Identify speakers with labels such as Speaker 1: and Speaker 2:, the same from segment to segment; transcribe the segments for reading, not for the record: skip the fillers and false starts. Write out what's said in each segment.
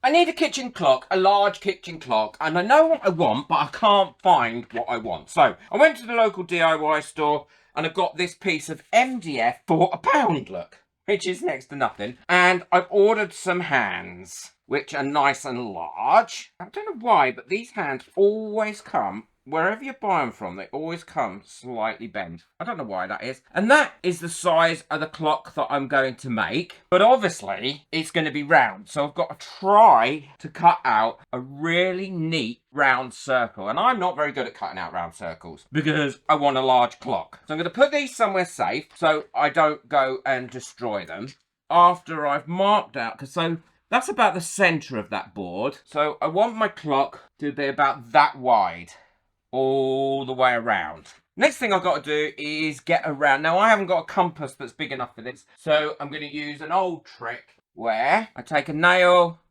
Speaker 1: I need a kitchen clock, a large kitchen clock, and I know what I want, but I can't find what I want. So I went to the local DIY store and I got this piece of MDF for £1, look, which is next to nothing. And I've ordered some hands, which are nice and large. I don't know why, but these hands always come, wherever you buy them from, they always come slightly bent. I don't know why that is. And that is the size of the clock that I'm going to make. But obviously, it's going to be round. So I've got to try to cut out a really neat round circle. And I'm not very good at cutting out round circles because I want a large clock. So I'm going to put these somewhere safe so I don't go and destroy them after I've marked out. So that's about the centre of that board. So I want my clock to be about that wide all the way around. Next thing I've got to do is get around. Now, I haven't got a compass that's big enough for this, so I'm going to use an old trick where I take a nail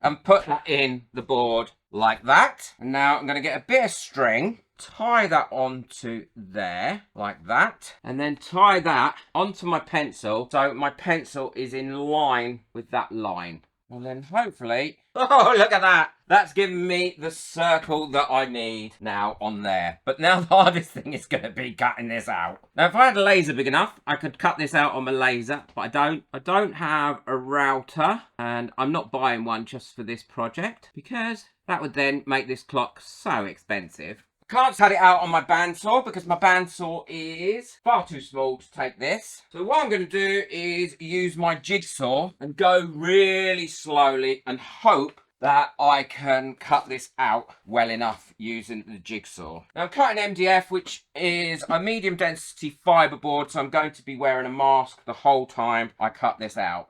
Speaker 1: and put that in the board like that. And now I'm going to get a bit of string, tie that onto there like that, and then tie that onto my pencil so my pencil is in line with that line. And then hopefully, oh, look at that. That's given me the circle that I need now on there. But now the hardest thing is going to be cutting this out. Now, if I had a laser big enough, I could cut this out on my laser, but I don't. I don't have a router, and I'm not buying one just for this project because that would then make this clock so expensive. Can't cut it out on my bandsaw because my bandsaw is far too small to take this. So what I'm going to do is use my jigsaw and go really slowly and hope that I can cut this out well enough using the jigsaw. Now I'm cutting MDF, which is a medium density fibre board, so I'm going to be wearing a mask the whole time I cut this out.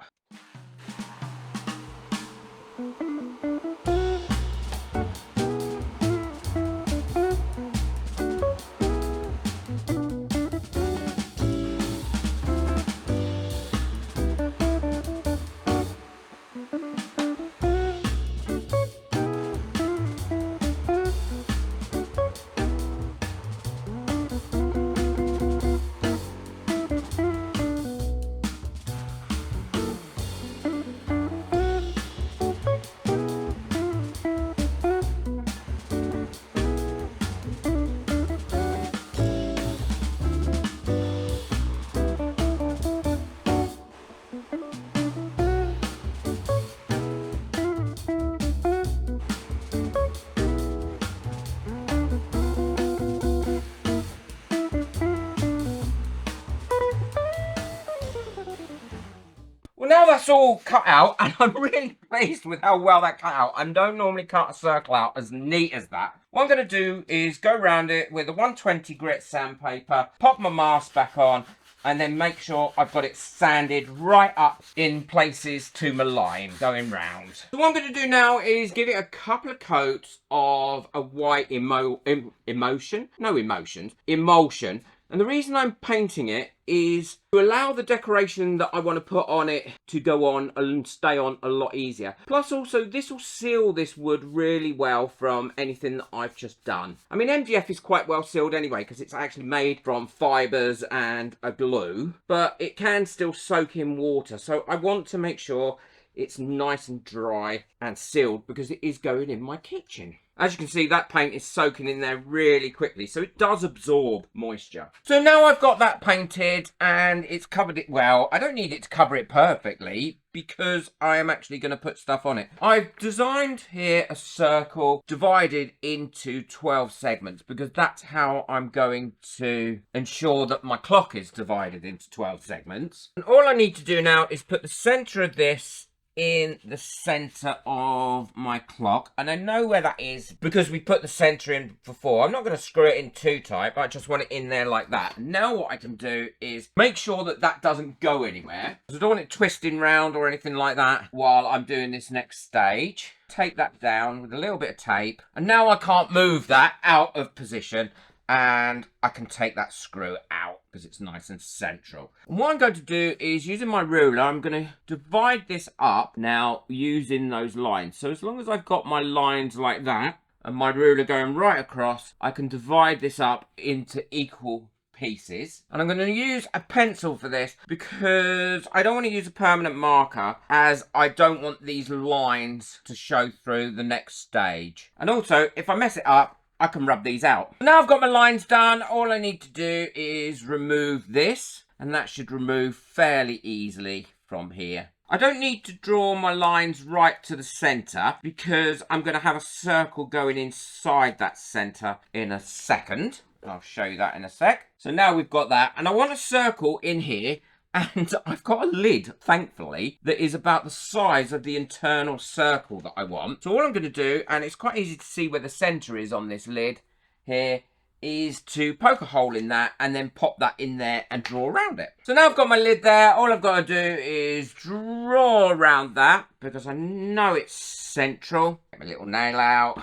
Speaker 1: Now that's all cut out, and I'm really pleased with how well that cut out. I don't normally cut a circle out as neat as that. What I'm going to do is go around it with a 120 grit sandpaper, pop my mask back on, and then make sure I've got it sanded right up in places to my line going round. So what I'm going to do now is give it a couple of coats of a white emulsion. And the reason I'm painting it is to allow the decoration that I want to put on it to go on and stay on a lot easier. Plus also, this will seal this wood really well from anything that I've just done. I mean, MDF is quite well sealed anyway because it's actually made from fibres and a glue, but it can still soak in water. So I want to make sure it's nice and dry and sealed because it is going in my kitchen. As you can see, that paint is soaking in there really quickly, so it does absorb moisture. So now I've got that painted and it's covered it well. I don't need it to cover it perfectly because I am actually going to put stuff on it. I've designed here a circle divided into 12 segments because that's how I'm going to ensure that my clock is divided into 12 segments. And all I need to do now is put the centre of this in the center of my clock, and I know where that is because we put the center in before. I'm not going to screw it in too tight, but I just want it in there like that. Now what I can do is make sure that that doesn't go anywhere, because I don't want it twisting round or anything like that while I'm doing this next stage. Take that down with a little bit of tape, and now I can't move that out of position, and I can take that screw out because it's nice and central. And what I'm going to do is, using my ruler, I'm going to divide this up now using those lines. So as long as I've got my lines like that and my ruler going right across, I can divide this up into equal pieces. And I'm going to use a pencil for this because I don't want to use a permanent marker, as I don't want these lines to show through the next stage. And also, if I mess it up, I can rub these out. Now I've got my lines done, all I need to do is remove this, and that should remove fairly easily from here. I don't need to draw my lines right to the centre because I'm going to have a circle going inside that centre in a second. I'll show you that in a sec. So now we've got that, and I want a circle in here, and I've got a lid, thankfully, that is about the size of the internal circle that I want. So all I'm going to do, and it's quite easy to see where the centre is on this lid here, is to poke a hole in that and then pop that in there and draw around it. So now I've got my lid there. All I've got to do is draw around that because I know it's central. Get my little nail out.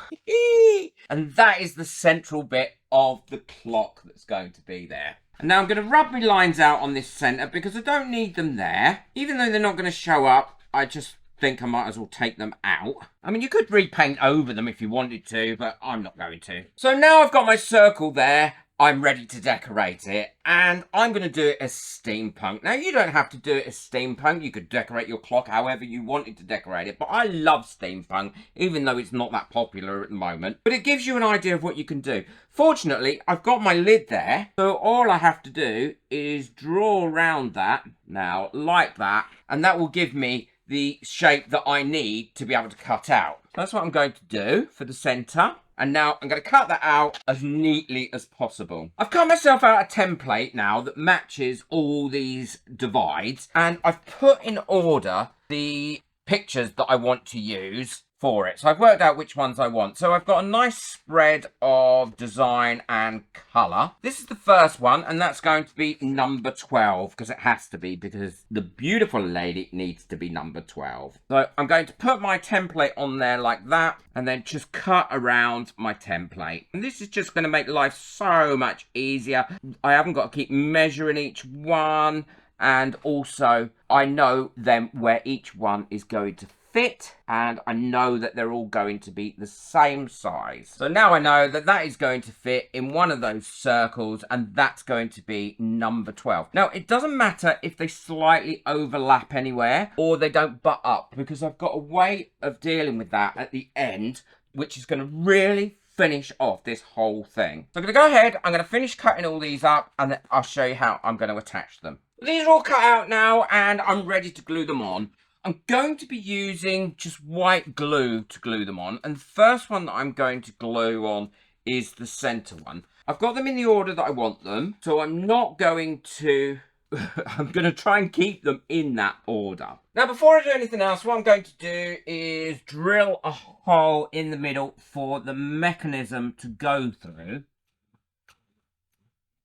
Speaker 1: And that is the central bit of the clock that's going to be there. And now I'm going to rub my lines out on this centre because I don't need them there. Even though they're not going to show up, I just think I might as well take them out. I mean, you could repaint over them if you wanted to, but I'm not going to. So now I've got my circle there. I'm ready to decorate it, and I'm going to do it as steampunk. Now, you don't have to do it as steampunk. You could decorate your clock however you wanted to decorate it, but I love steampunk, even though it's not that popular at the moment. But it gives you an idea of what you can do. Fortunately, I've got my lid there, so all I have to do is draw around that now, like that, and that will give me the shape that I need to be able to cut out. That's what I'm going to do for the centre. And now I'm going to cut that out as neatly as possible. I've cut myself out a template now that matches all these divides. And I've put in order the pictures that I want to use for it. So I've worked out which ones I want. So I've got a nice spread of design and colour. This is the first one, and that's going to be number 12, because it has to be, because the beautiful lady needs to be number 12. So I'm going to put my template on there like that, and then just cut around my template. And this is just going to make life so much easier. I haven't got to keep measuring each one, and also I know then where each one is going to fit, and I know that they're all going to be the same size. So now I know that that is going to fit in one of those circles, and that's going to be number 12. Now, it doesn't matter if they slightly overlap anywhere or they don't butt up, because I've got a way of dealing with that at the end, which is going to really finish off this whole thing. So I'm going to go ahead, I'm going to finish cutting all these up, and then I'll show you how I'm going to attach them. These are all cut out now, and I'm ready to glue them on. I'm going to be using just white glue to glue them on. And the first one that I'm going to glue on is the centre one. I've got them in the order that I want them. So I'm not going to... I'm going to try and keep them in that order. Now, before I do anything else, what I'm going to do is drill a hole in the middle for the mechanism to go through.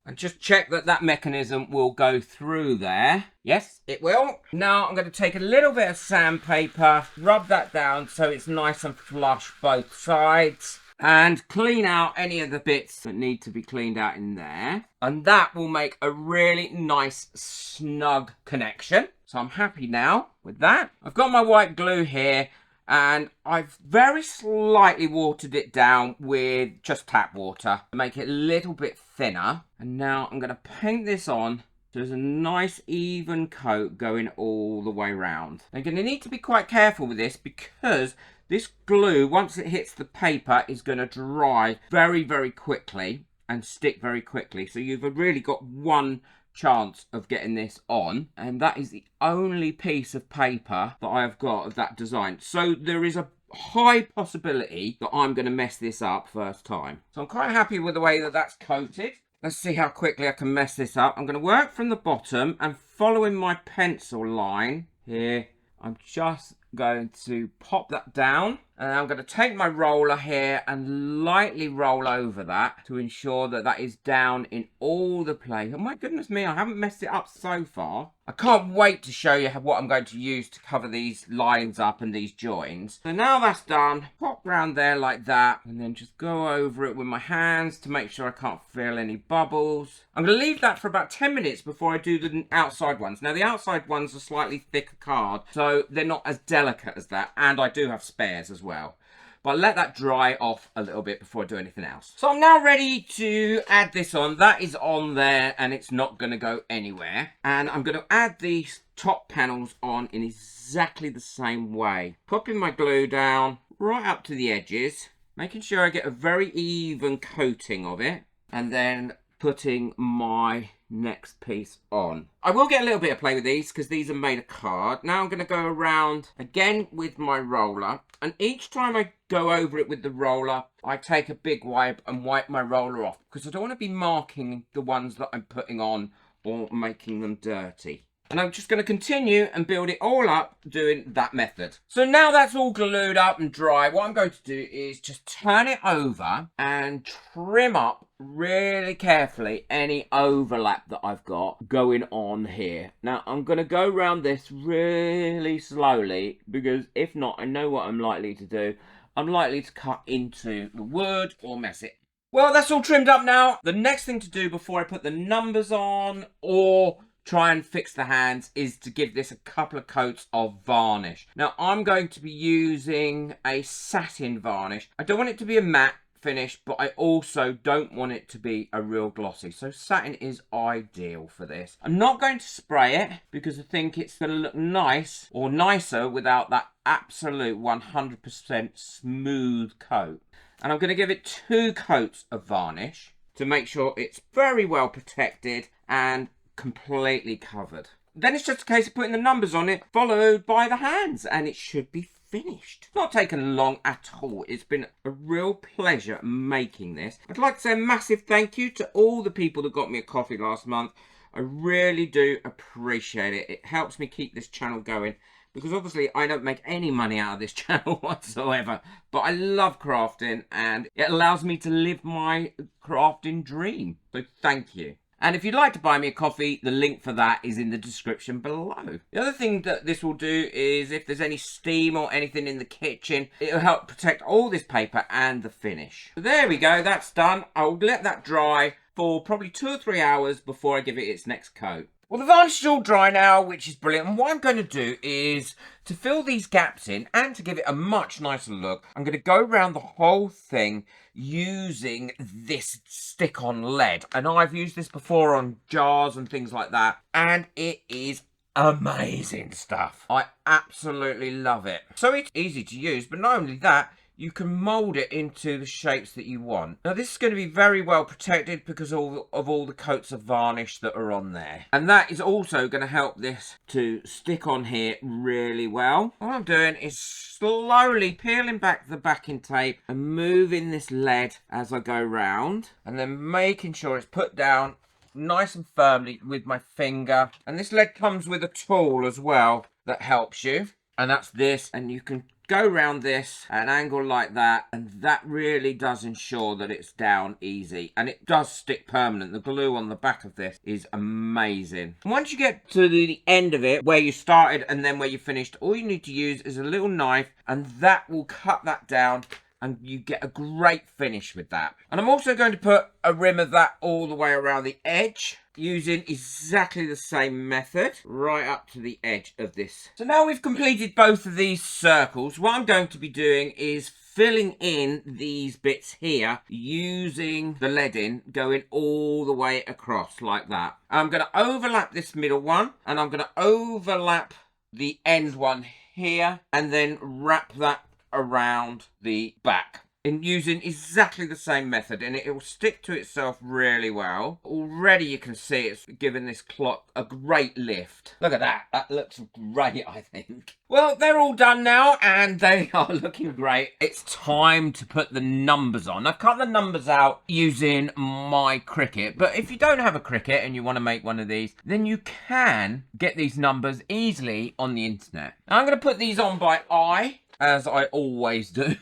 Speaker 1: And just check that that mechanism will go through there. Yes, it will. Now I'm going to take a little bit of sandpaper, rub that down so it's nice and flush both sides, and clean out any of the bits that need to be cleaned out in there. And that will make a really nice, snug connection. So I'm happy now with that. I've got my white glue here, and I've very slightly watered it down with just tap water to make it a little bit thinner. And now I'm going to paint this on so there's a nice even coat going all the way around. You're going to need to be quite careful with this because this glue, once it hits the paper, is going to dry very, very quickly and stick very quickly. So you've really got one chance of getting this on, and that is the only piece of paper that I have got of that design. So there is a high possibility that I'm going to mess this up first time. So I'm quite happy with the way that that's coated. Let's see how quickly I can mess this up. I'm going to work from the bottom, and following my pencil line here, I'm just going to pop that down, and I'm going to take my roller here and lightly roll over that to ensure that that is down in all the place. Oh my goodness me, I haven't messed it up so far. I can't wait to show you what I'm going to use to cover these lines up and these joins. So now that's done, pop round there like that, and then just go over it with my hands to make sure I can't feel any bubbles. I'm going to leave that for about 10 minutes before I do the outside ones. Now the outside ones are slightly thicker card, so they're not as delicate as that, and I do have spares as well. but I let that dry off a little bit before I do anything else. So I'm now ready to add this on. That is on there and it's not going to go anywhere. And I'm going to add these top panels on in exactly the same way. Popping my glue down right up to the edges, making sure I get a very even coating of it, and then putting my next piece on. I will get a little bit of play with these because these are made of card. Now I'm going to go around again with my roller, and each time I go over it with the roller, I take a big wipe and wipe my roller off because I don't want to be marking the ones that I'm putting on or making them dirty. And I'm just going to continue and build it all up doing that method. So now that's all glued up and dry, what I'm going to do is just turn it over and trim up really carefully any overlap that I've got going on here. Now I'm going to go around this really slowly because if not, I know what I'm likely to do. I'm likely to cut into the wood or mess it. Well, that's all trimmed up now. The next thing to do before I put the numbers on or try and fix the hands is to give this a couple of coats of varnish. Now I'm going to be using a satin varnish. I don't want it to be a matte finish, but I also don't want it to be a real glossy, so satin is ideal for this. I'm not going to spray it because I think it's going to look nice or nicer without that absolute 100% smooth coat. And I'm going to give it 2 coats of varnish to make sure it's very well protected and completely covered. Then it's just a case of putting the numbers on it, followed by the hands, and it should be finished. It's not taken long at all. It's been a real pleasure making this. I'd like to say a massive thank you to all the people that got me a coffee last month. I really do appreciate it. It helps me keep this channel going because obviously I don't make any money out of this channel whatsoever, but I love crafting and it allows me to live my crafting dream. So thank you. And if you'd like to buy me a coffee, the link for that is in the description below. The other thing that this will do is if there's any steam or anything in the kitchen, it'll help protect all this paper and the finish. So there we go, that's done. I'll let that dry for probably 2 or 3 hours before I give it its next coat. Well, the varnish is all dry now, which is brilliant. And what I'm going to do is to fill these gaps in and to give it a much nicer look, I'm going to go around the whole thing using this stick-on lead. And I've used this before on jars and things like that. And it is amazing stuff. I absolutely love it. So it's easy to use, but not only that, you can mould it into the shapes that you want. Now this is going to be very well protected because of all the coats of varnish that are on there. And that is also going to help this to stick on here really well. What I'm doing is slowly peeling back the backing tape and moving this lead as I go round. And then making sure it's put down nice and firmly with my finger. And this lead comes with a tool as well that helps you. And that's this, and you can go around this at an angle like that, and that really does ensure that it's down easy, and it does stick permanent. The glue on the back of this is amazing. And once you get to the end of it, where you started and then where you finished, all you need to use is a little knife, and that will cut that down, and you get a great finish with that. And I'm also going to put a rim of that all the way around the edge, using exactly the same method right up to the edge of this. So now we've completed both of these circles, what I'm going to be doing is filling in these bits here using the leading going all the way across like that. I'm going to overlap this middle one, and I'm going to overlap the end one here, and then wrap that around the back in using exactly the same method, and it will stick to itself really well. Already you can see it's giving this clock a great lift. Look at that. That looks great, I think. Well, they're all done now and they are looking great. It's time to put the numbers on. I've cut the numbers out using my Cricut, but if you don't have a Cricut and you want to make one of these, then you can get these numbers easily on the internet. Now, I'm going to put these on by eye, as I always do.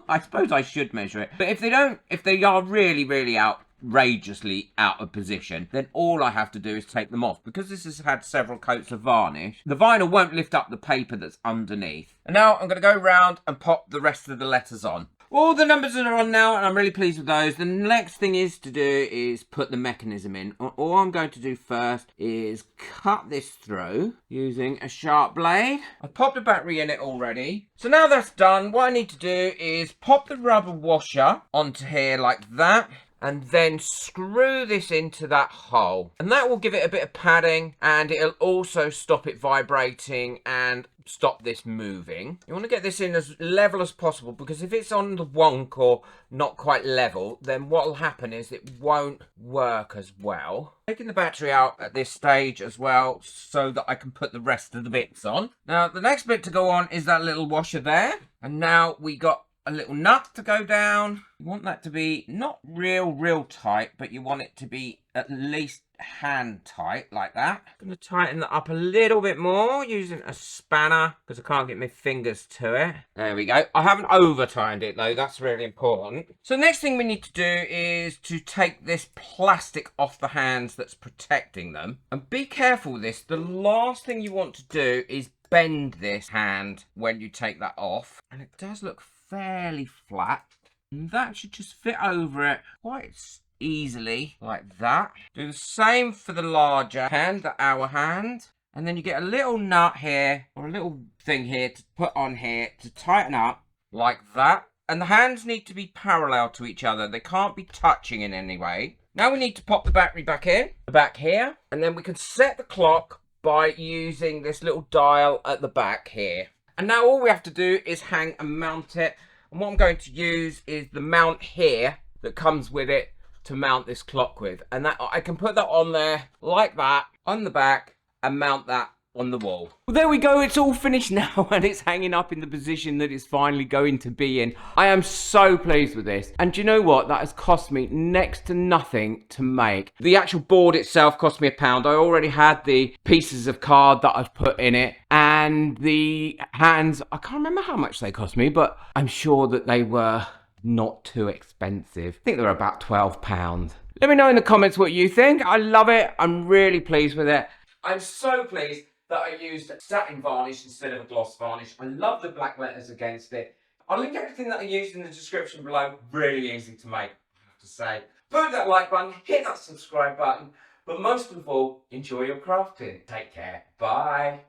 Speaker 1: I suppose I should measure it. But if they are really, really outrageously out of position, then all I have to do is take them off. Because this has had several coats of varnish, the vinyl won't lift up the paper that's underneath. And now I'm going to go round and pop the rest of the letters on. All the numbers are on now, and I'm really pleased with those. The next thing is to do is put the mechanism in. All I'm going to do first is cut this through using a sharp blade. I've popped the battery in it already. So now that's done, what I need to do is pop the rubber washer onto here like that, and then screw this into that hole. And that will give it a bit of padding, and it'll also stop it vibrating and stop this moving. You want to get this in as level as possible, because if it's on the wonk or not quite level, then what will happen is it won't work as well. Taking the battery out at this stage as well, so that I can put the rest of the bits on. Now the next bit to go on is that little washer there, and now we got a little nut to go down. You want that to be not real tight, but you want it to be at least hand tight, like that. I'm going to tighten that up a little bit more using a spanner, because I can't get my fingers to it. There we go. I haven't over tightened it though, that's really important. So the next thing we need to do is to take this plastic off the hands that's protecting them. And be careful with this. The last thing you want to do is bend this hand when you take that off. And it does look fairly flat. And that should just fit over it quite easily, like that. Do the same for the larger hand, the hour hand. And then you get a little nut here, or a little thing here to put on here to tighten up, like that. And the hands need to be parallel to each other. They can't be touching in any way. Now we need to pop the battery back in, back here. And then we can set the clock by using this little dial at the back here. And now all we have to do is hang and mount it. And what I'm going to use is the mount here that comes with it to mount this clock with. And that I can put that on there like that on the back and mount that on the wall. Well, there we go. It's all finished now, and it's hanging up in the position that it's finally going to be in. I am so pleased with this. And do you know what? That has cost me next to nothing to make. The actual board itself cost me £1. I already had the pieces of card that I've put in it, and the hands, I can't remember how much they cost me, but I'm sure that they were not too expensive. I think they were about £12. Let me know in the comments what you think. I love it. I'm really pleased with it. I'm so pleased that I used satin varnish instead of a gloss varnish. I love the black letters against it. I'll link everything that I used in the description below. Really easy to make, I have to say. Put that like button, hit that subscribe button, but most of all, enjoy your crafting. Take care. Bye.